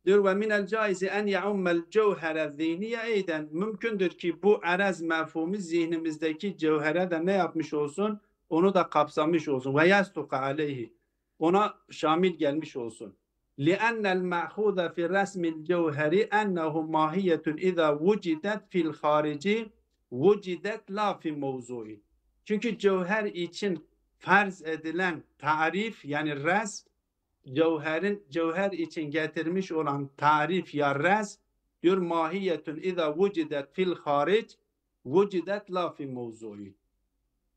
Diyor ve minel caizi en ya'ummel cevhere zihniye eyden. Mümkündür ki bu arez mefhumu zihnimizdeki cevhere de ne yapmış olsun? Onu da kapsamış olsun. Ve yastuka aleyhi. Ona şamil gelmiş olsun. لِأَنَّ الْمَأْخُوذَ فِي رَسْمِ الْجَوْهَرِ أَنَّهُ مَاهِيَّةٌ اِذَا وُجِدَتْ فِي الْخَارِجِ وُجِدَتْ لَا فِي مَوْزُعِ. Çünkü cevher için farz edilen tarif yani resm cevher için getirmiş olan tarif ya res diyor mahiyetun iza vucidet fil haric vucidet la fi mevzui.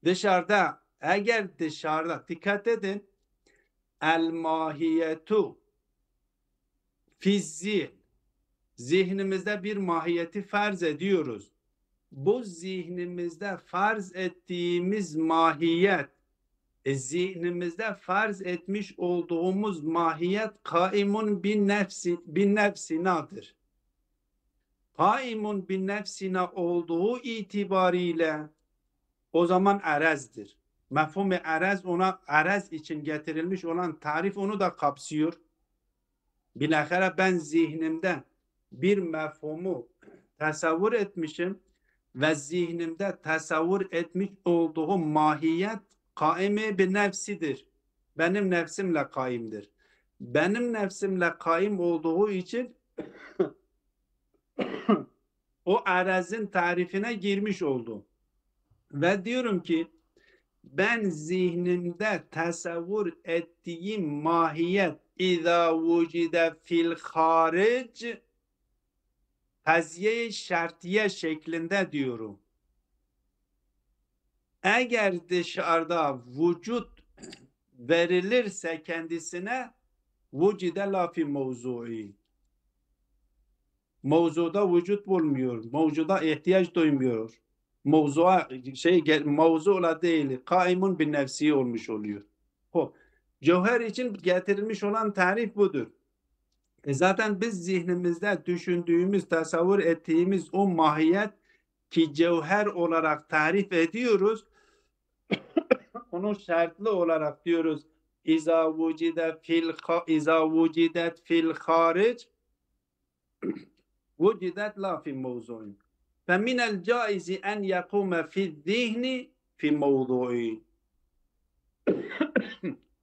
Dışarıda eğer dışarıda dikkat edin el mahiyetu fizzi zihnimizde bir mahiyeti farz ediyoruz. Bu zihnimizde farz ettiğimiz mahiyet zihnimizde farz etmiş olduğumuz mahiyet kaimun bin nefsinadır. Kaimun bin nefsina olduğu itibariyle o zaman arezdir. Mefhum-i arez ona arez için getirilmiş olan tarif onu da kapsıyor. Bilahare ben zihnimde bir mefhumu tasavvur etmişim ve zihnimde tasavvur etmiş olduğum mahiyet kaime bir nefsidir. benim nefsimle kaimdir. Benim nefsimle kaim olduğu için o arazın tarifine girmiş oldum. Ve diyorum ki ben zihnimde tasavvur ettiğim mahiyet İzâ vucide fil haric taziye şartiye şeklinde diyorum. Eğer dışarıda vücut verilirse kendisine vücide lafi mevzui. Mevzuda vücut bulmuyor. Mevzuda ihtiyaç duymuyor. Mevzuyla değil. Kaimun bir nefsi olmuş oluyor. Cevher için getirilmiş olan tarif budur. Zaten biz zihnimizde düşündüğümüz, tasavvur ettiğimiz o mahiyet ki cevher olarak tarif ediyoruz, onu şartlı olarak diyoruz. İza vucidet fil haric vucidet la fi mevzuin. Fe minel caizi en yakume fi zihni fi mevzuin.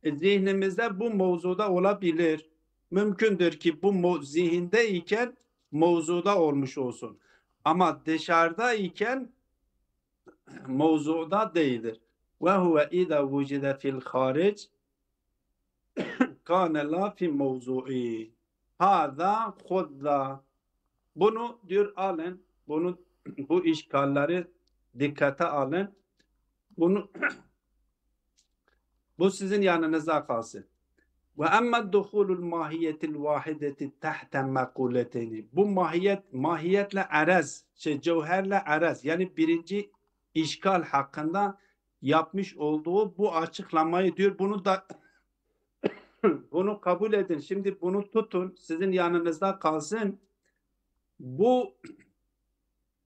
Zihnimizde bu mevzuda olabilir. Mümkündür ki bu zihindeyken mevzuda olmuş olsun. Ama dışarıdayken mevzuda değildir. Ve huve idâ vucide fil haric kâne la fi mevzu'i. Hâzâ khudda. Bunu diyor alın. Bu işgalleri dikkate alın. Bu sizin yanınıza kalsın. Ve emmâ duhulul mahiyetil vahideti tahte mekuleteyni. Bu mahiyetle araz, cevherle araz. Yani birinci işgal hakkında yapmış olduğu bu açıklamayı diyor. Bunu kabul edin. Şimdi bunu tutun. Sizin yanınızda kalsın.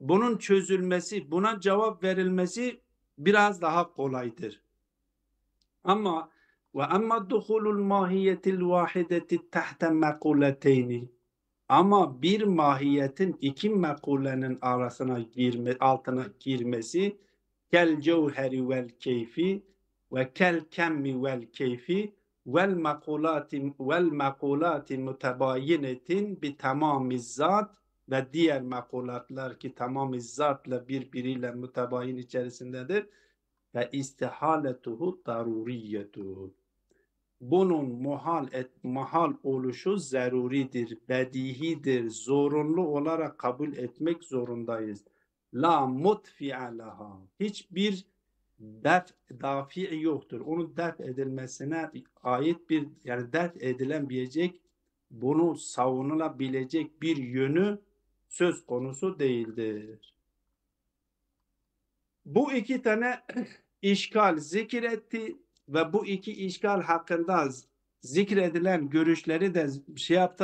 Bunun çözülmesi, buna cevap verilmesi biraz daha kolaydır. Ama ve amma duhulul mahiyetil vahideti tahte mekuleteyni. Ama bir mahiyetin iki mekulenin altına girmesi kel cevheri vel keyfi ve kel kemmi vel keyfi vel mekulati mutebayinetin bi tamamiz zat ve diğer mekulatlar ki tamamiz zatla birbiriyle mütebayin içerisindedir ve istihaletuhu daruriyetuhu. Bunun mahal oluşu zaruridir, bedihidir, zorunlu olarak kabul etmek zorundayız. La mutfi'e laha. Hiçbir dafi yoktur. Onun def edilmesine ait yani def edilebilecek, bunu savunulabilecek bir yönü söz konusu değildir. Bu iki tane işgal zikretti ve bu iki işgal hakkında zikredilen görüşleri de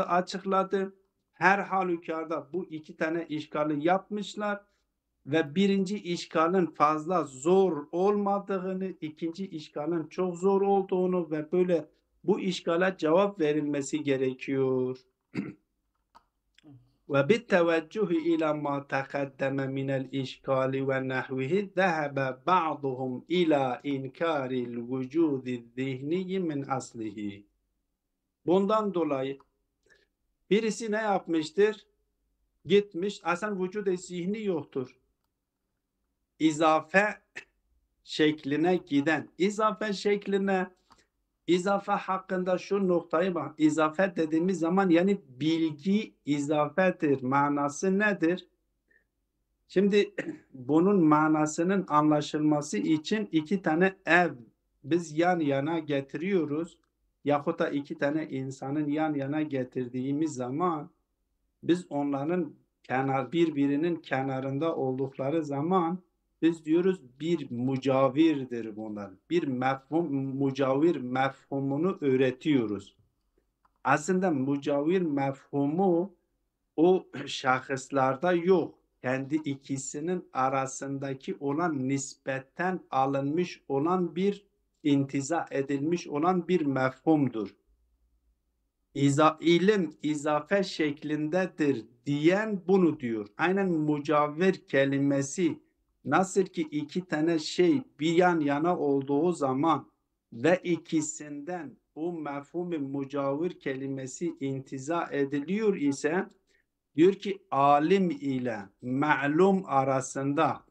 açıkladı. Her halükarda bu iki tane işgali yapmışlar ve birinci işgalin fazla zor olmadığını, ikinci işgalin çok zor olduğunu ve böyle bu işgale cevap verilmesi gerekiyor. وبالتوجه إلى ما تقدم من الإشكال ونحوه ذهب بعضهم إلى إنكار الوجود الذهني من أصله. Bundan dolayı birisi ne yapmıştır? Gitmiş, aslında vücud-i zihni yoktur. İzafe şekline giden, İzafe hakkında şu noktayı bak. İzafe dediğimiz zaman yani bilgi izafedir. Manası nedir? Şimdi bunun manasının anlaşılması için iki tane ev biz yan yana getiriyoruz. Yahut da iki tane insanın yan yana getirdiğimiz zaman biz onların birbirinin kenarında oldukları zaman biz diyoruz bir mucavirdir bunlar. Bir mucavir mefhumunu öğretiyoruz. Aslında mucavir mefhumu o şahıslarda yok. Kendi ikisinin arasındaki olan nispetten alınmış olan bir intiza edilmiş olan bir mefhumdur. İlim izafe şeklindedir diyen bunu diyor. Aynen mucavir kelimesi nasıl ki iki tane şey bir yan yana olduğu zaman ve ikisinden o mefhum-i mucavir kelimesi intiza ediliyor ise diyor ki alim ile ma'lum arasında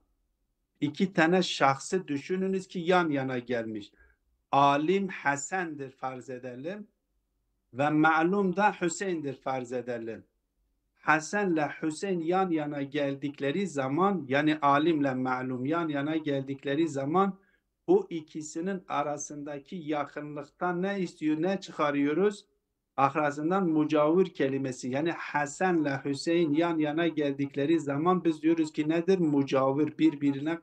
iki tane şahsı düşününüz ki yan yana gelmiş. Alim Hasan'dır farz edelim ve ma'lum da Hüseyin'dir farz edelim. Hasan'la Hüseyin yan yana geldikleri zaman, yani alimle ma'lum yan yana geldikleri zaman o ikisinin arasındaki yakınlıktan ne istiyor, ne çıkarıyoruz? Arasından mucavir kelimesi, yani Hasan'la Hüseyin yan yana geldikleri zaman biz diyoruz ki nedir? Mucavir, birbirine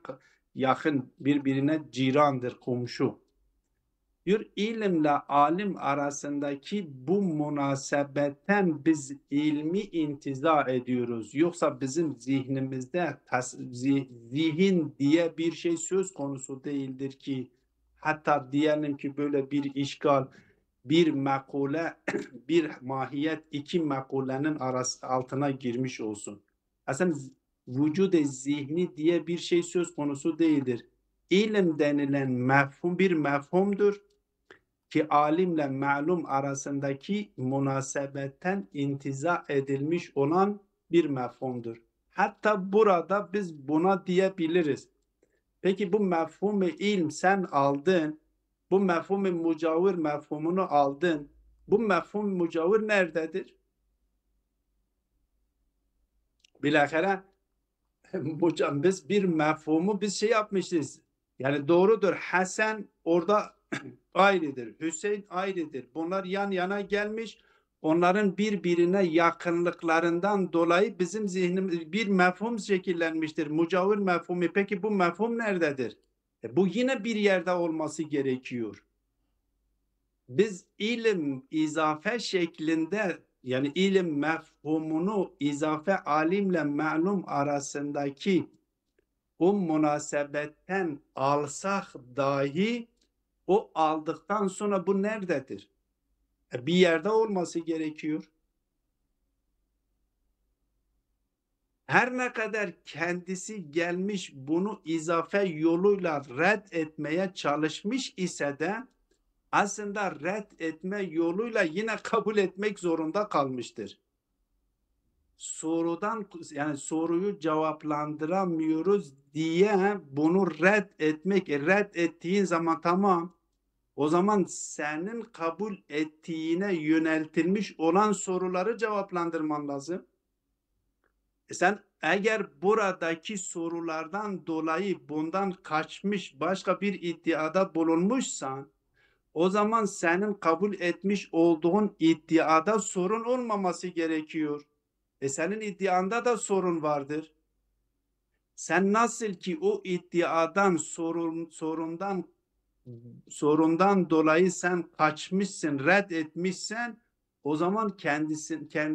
yakın, birbirine cirandır, komşu. Diyor ilimle alim arasındaki bu münasebetten biz ilmi intiza ediyoruz. Yoksa bizim zihnimizde zihin diye bir şey söz konusu değildir ki hatta diyelim ki böyle bir işgal, bir makule, bir mahiyet iki makulenin altına girmiş olsun. Aslında vücude zihni diye bir şey söz konusu değildir. İlim denilen mefhum bir mefhumdur ki alimle ma'lum arasındaki münasebetten intiza edilmiş olan bir mefhumdur. Hatta burada biz buna diyebiliriz. Peki bu mefhumu ilm sen aldın, bu mefhumu mucavir mefhumunu aldın. Bu mefhum mucavir nerededir? Bilakare biz bir mefhumu biz şey yapmışız. Yani doğrudur. Hasan orada ayrıdır. Hüseyin ayrıdır. Bunlar yan yana gelmiş. Onların birbirine yakınlıklarından dolayı bizim zihnimiz bir mefhum şekillenmiştir. Mucavir mefhumu. Peki bu mefhum nerededir? Bu yine bir yerde olması gerekiyor. Biz ilim izafe şeklinde, yani ilim mefhumunu izafe alimle ma'lum arasındaki o münasebetten alsak dahi o aldıktan sonra bu nerededir? Bir yerde olması gerekiyor. Her ne kadar kendisi gelmiş bunu izafe yoluyla red etmeye çalışmış ise de aslında red etme yoluyla yine kabul etmek zorunda kalmıştır. Sorudan, yani soruyu cevaplandıramıyoruz diye bunu red etmek, red ettiğin zaman tamam, o zaman senin kabul ettiğine yöneltilmiş olan soruları cevaplandırman lazım. Sen eğer buradaki sorulardan dolayı bundan kaçmış başka bir iddiada bulunmuşsan, o zaman senin kabul etmiş olduğun iddiada sorun olmaması gerekiyor. Senin iddianda da sorun vardır. Sen nasıl ki o iddiadan sorundan dolayı sen kaçmışsın, red etmişsen, o zaman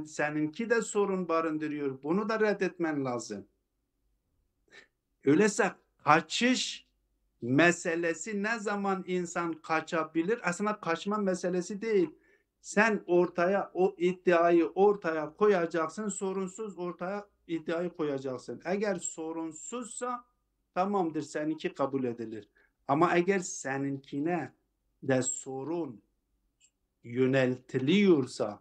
seninki de sorun barındırıyor. Bunu da reddetmen lazım. Öyleyse kaçış meselesi, ne zaman insan kaçabilir? Aslında kaçma meselesi değil. Sen ortaya o iddiayı ortaya koyacaksın, sorunsuz ortaya iddiayı koyacaksın. Eğer sorunsuzsa tamamdır, seninki kabul edilir. Ama eğer seninkine de sorun yöneltiliyorsa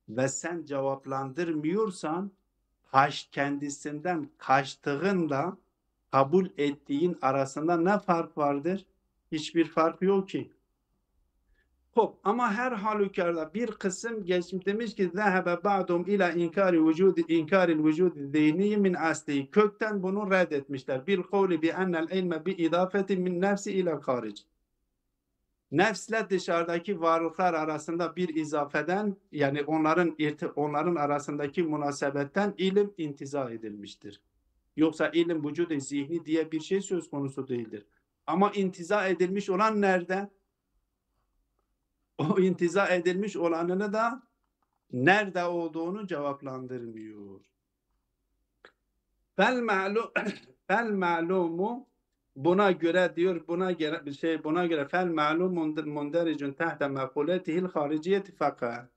ve sen cevaplandırmıyorsan, kendisinden kaçtığınla kabul ettiğin arasında ne fark vardır? Hiçbir fark yok ki. Hop, ama her halükarda bir kısım demiş ki zehebe ba'dum ila inkaril vücudi zihni min asli. Kökten bunu reddetmişler. Bil kavli bi ennel ilme bi idafeti min nefsi ila haric. Nefsle dışarıdaki varlıklar arasında bir izafeden, yani onların arasındaki münasebetten ilim intiza edilmiştir. Yoksa ilim vücudu zihni diye bir şey söz konusu değildir. Ama intiza edilmiş olan nerede? O intiza edilmiş olanını da nerede olduğunu cevaplandırmıyor. Fel ma'lumu buna göre diyor, buna göre fel ma'lum mundericun tahta makuletihil hariciyeti fakat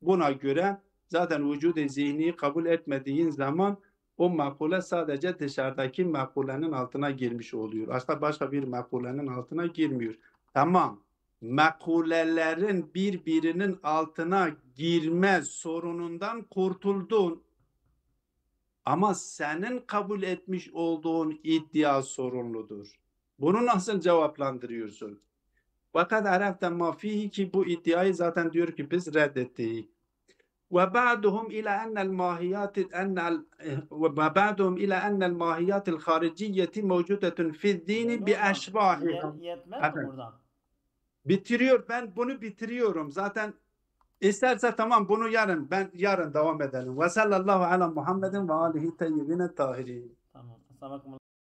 buna göre zaten vücudu zihni kabul etmediğin zaman o makule sadece dışarıdaki makulenin altına girmiş oluyor. Aslında başka bir makulenin altına girmiyor. Tamam. mekulelerin birbirinin altına girme sorunundan kurtuldun. Ama senin kabul etmiş olduğun iddia sorunludur. Bunu nasıl cevaplandırıyorsun? Fakat arafta ma fihi ki bu iddiayı zaten diyor ki biz reddettik. وبعضهم إلى أن الماهيات وبعضهم إلى أن الماهيات الخارجية موجودة في الدين Yani hocam بأشباهها. yetmez mi Evet. buradan? Bitiriyor. Ben bunu bitiriyorum. Zaten isterse tamam bunu yarın devam edelim. Ve sallallahu ala Muhammedin ve alihi teyyibine tahirin. Tamam.